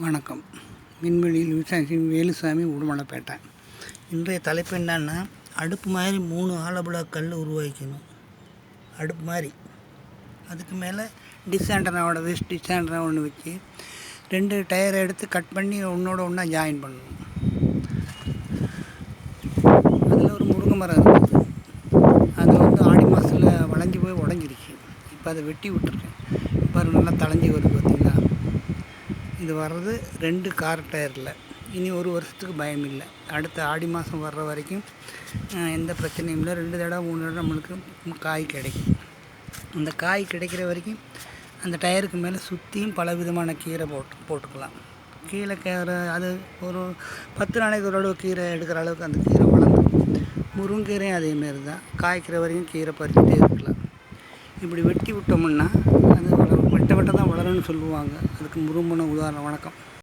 வணக்கம். விண்வெளியில் விவசாயம் வேலுசாமி உடுமலைப்பேட்டை. இன்றைய தலைப்பு என்னன்னா, அடுப்பு மாதிரி 3 ஆலப்புழா கல் உருவாக்கணும். அடுப்பு மாதிரி அதுக்கு மேலே டிஸ்ஆண்டனாவோட வேஸ்ட் டிஸ்ஆண்டனா ஒன்று வச்சு 2 டயரை எடுத்து கட் பண்ணி ஒன்றோட ஒன்றா ஜாயின் பண்ணணும். அதில் ஒரு முருங்கை மரம் இருக்குது. அது ஆடி மாதத்தில் வளைஞ்சி போய் உடஞ்சிருச்சு. இப்போ அதை வெட்டி விட்டுருக்கேன். இப்போ அது நல்லா தளைஞ்சி வருது. பார்த்திங்களா? இது வர்றது 2 கார் டயரில். இனி ஒரு வருஷத்துக்கு பயம் இல்லை. அடுத்த ஆடி மாதம் வர்ற வரைக்கும் எந்த பிரச்சனையும் இல்லை. 2 தடவை 3 தடவை நம்மளுக்கு காய் கிடைக்கும். அந்த காய் கிடைக்கிற வரைக்கும் அந்த டயருக்கு மேலே சுற்றியும் பல விதமான கீரை போட்டுக்கலாம். கீரை அது ஒரு 10 நாளைக்கு ஒரு அளவு கீரை எடுக்கிற அளவுக்கு அந்த கீரை வளர்ந்துடும். முருங்கீரையும் அதேமாரி தான். காய்க்கிற வரைக்கும் கீரை பறிச்சுட்டே இருக்கலாம். இப்படி வெட்டி விட்டோம்னா அது வெட்ட தான் வளரும்னு சொல்லுவாங்க. அதுக்கு முருங்கன உதாரணம். வணக்கம்.